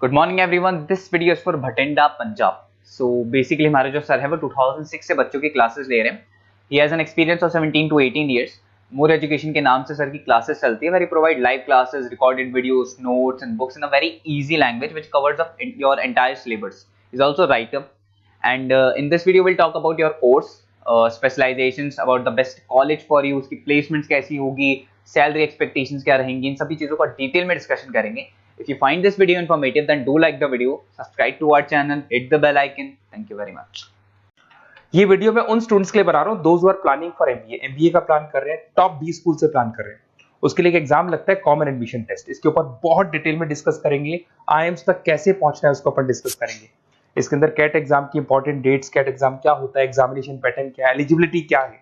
Good morning everyone, this video is for Bathinda Punjab. So basically हमारे जो sir है वो 2006 से बच्चों की क्लासेस ले रहे हैं। He has an experience of 17 to 18 years. More education के नाम से सर की क्लासेस चलती है, very provide live classes, recorded videos, notes and books in a very easy language which covers up your entire syllabus. Is also writer and in this video we'll talk about your course, specializations, about the best college for you, उसकी placements कैसी होगी, salary expectations क्या रहेंगी, इन सभी चीज़ों का detail में discussion करेंगे। If you find this video informative then do like the video, subscribe to our channel, hit the bell icon. Thank you very much. ये वीडियो मैं उन स्टूडेंट्स के लिए बना रहा हूँ those who are planning for MBA का plan कर रहे हैं, टॉप 20 स्कूल से प्लान कर रहे हैं। उसके लिए एक एग्जाम लगता है कॉमन एडमिशन टेस्ट। इसके ऊपर बहुत डिटेल में डिस्कस करेंगे। आईएम्स तक कैसे पहुंचना है उसको अपन डिस्कस करेंगे। इसके अंदर कैट एग्जाम की इंपॉर्टेंट डेट्स, कैट एग्जाम क्या होता है, एग्जामिनेशन पैटर्न क्या है, एलिजिबिलिटी क्या है,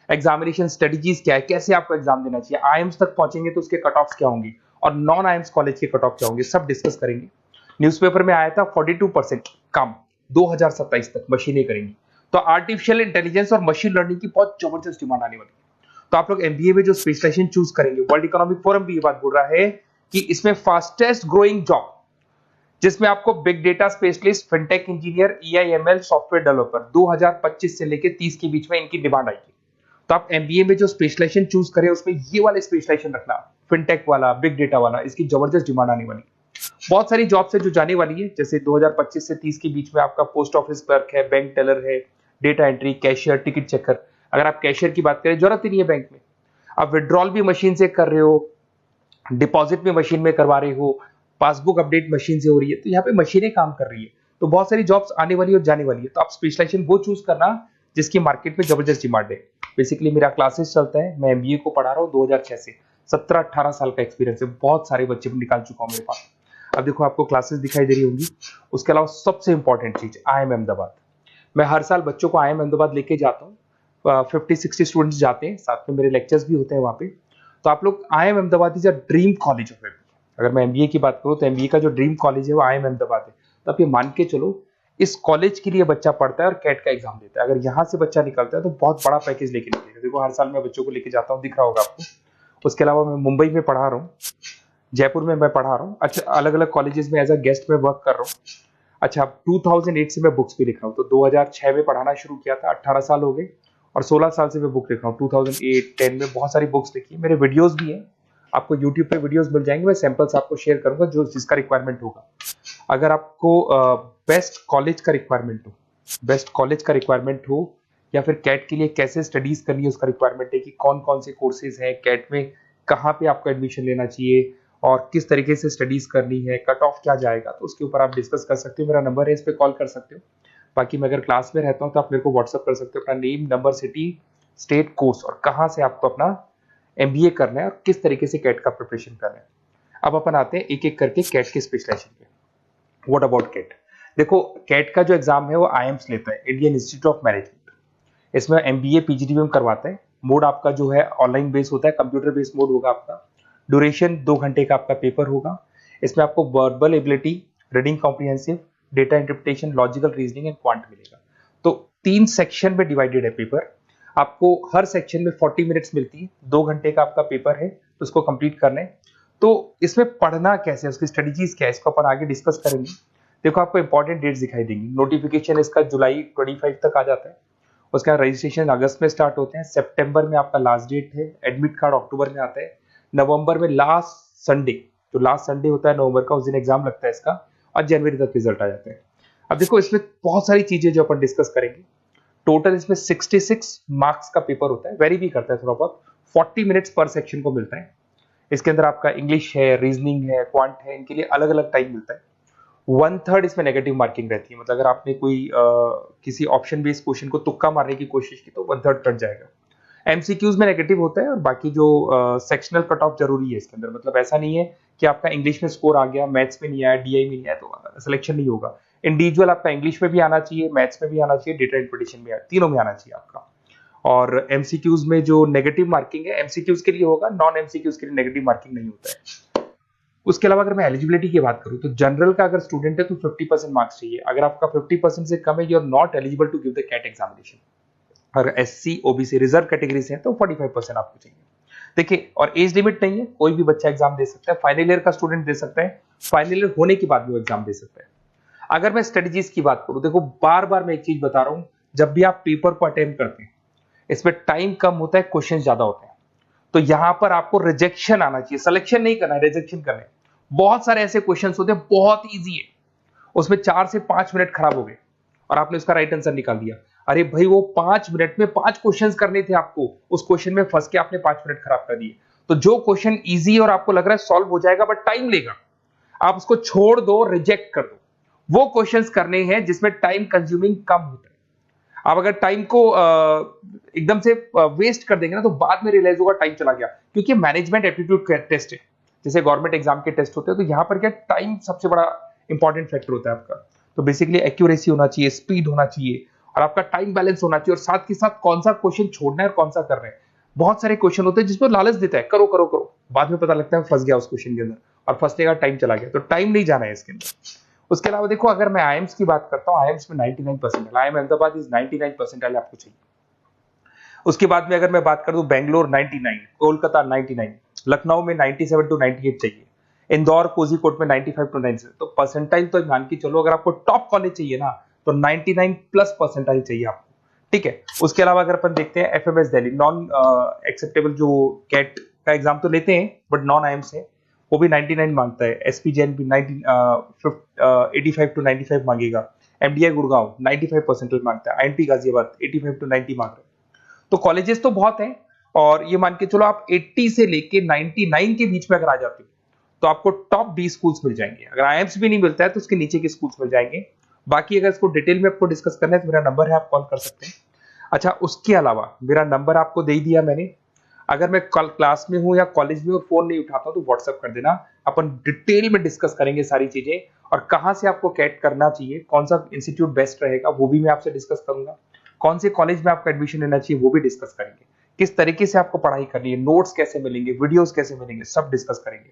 एग्जामिनेशन स्ट्रेटजीज क्या है, कैसे आपको एग्जाम देना चाहिए, आईएम्स तक पहुंचेंगे तो उसके कट ऑफ्स क्या होंगे और नॉन आईएम्स कॉलेज के कट ऑफ क्या होंगे, सब डिस्कस करेंगे। न्यूज़पेपर में आया था 42% कम 2027 तक मशीनें करेंगी। तो आर्टिफिशियल इंटेलिजेंस और मशीन लर्निंग की बहुत जबरदस्त डिमांड आने वाली है। तो आप लोग एमबीए में जो स्पेशलाइजेशन चूज करेंगे, वर्ल्ड इकोनॉमिक फोरम भी ये बात बोल रहा है कि इसमें फास्टेस्ट ग्रोइंग जॉब जिसमें आपको big data specialist, fintech engineer, AIML, software developer 2025 से लेके 30 के बीच में इनकी डिमांड आएगी। तो आप एमबीए में जो स्पेशलाइजेशन चूज करें उसमें ये वाले स्पेशलाइजेशन रखना, फिनटेक वाला, बिग डेटा वाला, इसकी जबरदस्त डिमांड आने वाली है। बहुत सारी जॉब्स है जो जाने वाली है, जैसे 2025 से 30 के बीच में आपका पोस्ट ऑफिस क्लर्क है, बैंक टेलर है, data entry, cashier, ticket checker. अगर आप कैशियर की बात करें, जरूरत ही नहीं है बैंक में, आप विड्रॉल भी मशीन से कर रहे हो, डिपॉजिट भी मशीन में करवा रहे हो, पासबुक अपडेट मशीन से हो रही है, तो यहाँ पे मशीनें काम कर रही है। तो बहुत सारी जॉब्स आने वाली और जाने वाली है। तो आप स्पेशलाइजेशन वो चूज करना जिसकी मार्केट में जबरदस्त डिमांड है। बेसिकली मेरा क्लासेस चलता है, मैं एमबीए को पढ़ा रहा हूँ 2006 से। 17-18 साल का एक्सपीरियंस है, बहुत सारे बच्चे निकाल चुका हूँ मेरे पास। अब देखो आपको क्लासेस दिखाई दे रही होंगी। उसके अलावा सबसे इंपॉर्टेंट चीज आईएम अहमदाबाद। मैं हर साल बच्चों को आईएम अहमदाबाद लेके जाता हूँ। 50-60 स्टूडेंट्स जाते हैं, साथ में मेरे लेक्चर्स भी होते हैं वहाँ पे। तो आप लोग, IIM Ahmedabad is a dream college of MBA. अगर मैं एमबीए की बात करूँ तो एमबीए का जो ड्रीम कॉलेज है वो आईएम अहमदाबाद है। तो आप ये मान के चलो, इस कॉलेज के लिए बच्चा पढ़ता है और कैट का एग्जाम देता है। अगर यहाँ से बच्चा निकलता है तो बहुत बड़ा पैकेज लेके निकलेगा। देखो हर साल मैं बच्चों को लेके जाता हूँ, दिख रहा होगा आपको। उसके अलावा मैं मुंबई में पढ़ा रहा हूँ, जयपुर में मैं पढ़ा रहा हूँ, अच्छा अलग अलग कॉलेजेस में एज अ गेस्ट में वर्क कर रहा हूँ। अच्छा 2008 से मैं बुक्स भी लिख रहा हूँ। तो 2006 में पढ़ाना शुरू किया था, 18 साल हो गए, और 16 साल से मैं बुक लिख रहा हूँ। 2008-10 में बहुत सारी बुक्स लिखी है। मेरे वीडियोस भी हैं, आपको यूट्यूब पे वीडियोस मिल जाएंगे। मैं सैंपल्स आपको शेयर करूंगा जो जिसका रिक्वायरमेंट होगा। अगर आपको बेस्ट कॉलेज का रिक्वायरमेंट हो, बेस्ट कॉलेज का रिक्वायरमेंट हो, या फिर कैट के लिए कैसे स्टडीज करनी है उसका रिक्वायरमेंट है कि कौन कौन से कोर्सेज हैं कैट में, कहाँ पे आपको एडमिशन लेना चाहिए और किस तरीके से स्टडीज करनी है, कट ऑफ क्या जाएगा, तो उसके ऊपर आप डिस्कस कर सकते हो। मेरा नंबर है, इस पर कॉल कर सकते हो। बाकी मैं अगर क्लास में रहता हूँ तो आप मेरे को व्हाट्सअप कर सकते हो, अपना name, number, city, state, course और कहाँ से आपको अपना एमबीए करना है और किस तरीके से कैट का प्रिपरेशन करना है। अब अपन आते हैं एक एक करके कैट के स्पेशलाइजेशन पे। What about CAT? देखो कैट का जो एग्जाम है वो आईएम्स लेता है, इंडियन इंस्टीट्यूट ऑफ मैनेजमेंट। इसमें एमबीए पीजीडीएम करवाता है। मोड आपका जो है ऑनलाइन बेस होता है, कंप्यूटर बेस्ड मोड होगा आपका। ड्यूरेशन 2 घंटे का आपका पेपर होगा। इसमें आपको verbal ability, reading comprehensive, data interpretation, logical reasoning and quant मिलेगा। तो 3 सेक्शन में डिवाइडेड है पेपर। आपको हर सेक्शन में 40 मिनट्स मिलती है। 2 घंटे का आपका पेपर है, तो उसको कंप्लीट करना है। तो इसमें पढ़ना कैसे है, उसकी स्ट्रेटजीज क्या है, इसको अपन आगे डिस्कस करेंगे। देखो आपको इंपॉर्टेंट डेट्स दिखाई देंगी। नोटिफिकेशन इसका जुलाई 25 तक आ जाता है। उसका रजिस्ट्रेशन अगस्त में स्टार्ट होते हैं, सितंबर में आपका लास्ट डेट है, एडमिट कार्ड अक्टूबर में आता है, नवंबर में लास्ट संडे, जो लास्ट संडे होता है नवंबर का, उस दिन एग्जाम लगता है इसका, और जनवरी तक रिजल्ट आ जाता है। अब देखो इसमें बहुत सारी चीजें जो अपन डिस्कस करेंगे। टोटल इसमें 66 मार्क्स का पेपर होता है, वेरी भी करता है थोड़ा बहुत। 40 मिनट्स पर सेक्शन को मिलता है। इसके अंदर आपका इंग्लिश है, रीजनिंग है, क्वांट है, इनके लिए अलग अलग टाइम मिलता है। 1/3 इसमें नेगेटिव मार्किंग रहती है, मतलब अगर आपने कोई किसी ऑप्शन बेस्ड क्वेश्चन को तुक्का मारने की कोशिश की तो 1/3 कट जाएगा। एमसीक्यूज में नेगेटिव होता है, और बाकी जो सेक्शनल कट ऑफ जरूरी है इसके अंदर। मतलब ऐसा नहीं है कि आपका इंग्लिश में स्कोर आ गया, मैथ्स में नहीं आया, डीआई में नहीं आया तो सिलेक्शन नहीं होगा। इंडिविजुअल आपका इंग्लिश में भी आना चाहिए, मैथ्स में भी आना चाहिए, डेटा इंटरप्रिटेशन में, तीनों में आना चाहिए आपका। और एमसीक्यूज में जो नेगेटिव मार्किंग है एमसीक्यूज के लिए होगा, नॉन एमसीक्यूज के लिए नेगेटिव मार्किंग नहीं होता है। उसके अलावा अगर मैं एलिजिबिलिटी की बात करूं तो जनरल का अगर स्टूडेंट है तो 50% मार्क्स चाहिए। अगर आपका 50% से कम है, you are not eligible to give the CAT examination. अगर एससी, ओबीसी, रिजर्व कैटेगरी से है तो 45% आपको चाहिए। देखिए, और एज लिमिट नहीं है, कोई भी बच्चा एग्जाम दे सकता है, फाइनल ईयर का स्टूडेंट दे सकता है, फाइनल ईयर होने के बाद भी वो एग्जाम दे सकता है। अगर मैं स्ट्रेटजीज की बात करूं, देखो बार बार मैं एक चीज बता रहा हूं, जब भी आप पेपर को अटेम्प्ट करते हैं, इसमें टाइम कम होता है, क्वेश्चन ज्यादा होते हैं, तो यहां पर आपको रिजेक्शन आना चाहिए, सिलेक्शन नहीं करना है, रिजेक्शन करना है। बहुत सारे ऐसे क्वेश्चन होते हैं, बहुत ईजी है, उसमें 4 से 5 मिनट खराब हो गए और आपने उसका राइट आंसर निकाल दिया। अरे भाई, वो 5 मिनट में 5 क्वेश्चन करने थे आपको, उस क्वेश्चन में फंस के आपने 5 मिनट खराब कर दिए। तो जो क्वेश्चन इजी और आपको लग रहा है सॉल्व हो जाएगा बट टाइम लेगा, आप उसको छोड़ दो, रिजेक्ट कर दो। वो क्वेश्चंस करने हैं जिसमें टाइम कंज्यूमिंग कम होता है। आप अगर टाइम को एकदम से वेस्ट कर देंगे ना, तो बाद में रियलाइज होगा टाइम चला गया, क्योंकि मैनेजमेंट एप्टीट्यूड टेस्ट है, जैसे गवर्नमेंट एग्जाम के टेस्ट होते हैं, तो यहां पर क्या टाइम सबसे बड़ा इंपॉर्टेंट फैक्टर होता है आपका। तो बेसिकली एक्यूरेसी होना चाहिए, स्पीड होना चाहिए, और आपका टाइम बैलेंस होना चाहिए, और साथ के साथ कौन सा क्वेश्चन छोड़ना है और कौन सा कर रहे हैं। बहुत सारे क्वेश्चन होते हैं जिसमें लालच देता है, करो करो करो, बाद में पता लगता है फंस गया उस क्वेश्चन के अंदर, और फंसने का टाइम चला गया। तो टाइम नहीं जाना है इसके अंदर। उसके अलावा देखो, अगर मैं आईएम्स की बात करता हूँ, आईएम्स में 99% आईएम अहमदाबाद इज 99% आपको चाहिए। उसके बाद में अगर मैं बात कर दूं, बेंगलोर 99, कोलकाता 99, लखनऊ में 97 टू 98 चाहिए, इंदौर कोझीकोड में 95 टू 97। तो परसेंटाइल तो मान के चलो, अगर आपको टॉप कॉलेज चाहिए ना, तो 99 प्लस परसेंटाइल चाहिए आपको, ठीक है। उसके अलावा अगर अपन देखते हैं एफएमएस दिल्ली, नॉन एक्सेप्टेबल जो कैट का एग्जाम तो लेते हैं बट नॉन आईएम्स है, वो भी 99 मांगता है। एसपी जैन भी 85 टू 95 मांगेगा। एमडीआई गुड़गांव 95 परसेंटाइल मांगता है। आईएनटी गाजियाबाद 85 टू 90 मांग रहे हैं। तो कॉलेजेस तो बहुत हैं, और ये मान के चलो आप 80 से लेके 99 के बीच में अगर आ जाते हो, तो आपको टॉप 20 स्कूल्स मिल जाएंगे। अगर आईएम्स भी नहीं मिलता है तो उसके नीचे के स्कूल्स मिल जाएंगे। बाकी अगर इसको डिटेल में आपको डिस्कस करना है तो मेरा नंबर है, आप कॉल कर सकते हैं। अच्छा, उसके अलावा मेरा नंबर आपको दे दिया मैंने, अगर मैं कल क्लास में हूं या कॉलेज में और फोन नहीं उठाता हूं तो व्हाट्सएप कर देना, अपन डिटेल में डिस्कस करेंगे सारी चीजें, और कहां से आपको कैट करना चाहिए, कौन सा इंस्टीट्यूट बेस्ट रहेगा वो भी मैं आपसे डिस्कस करूंगा, कौन से कॉलेज में आपका एडमिशन लेना चाहिए वो भी डिस्कस करेंगे, किस तरीके से आपको पढ़ाई करनी है, नोट्स कैसे मिलेंगे, वीडियोस कैसे मिलेंगे, सब डिस्कस करेंगे।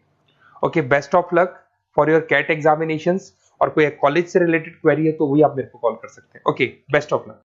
Okay, best of luck for your CAT examinations. और कोई कॉलेज से रिलेटेड क्वेरी है तो वही आप मेरे को कॉल कर सकते हैं। Okay, best of luck.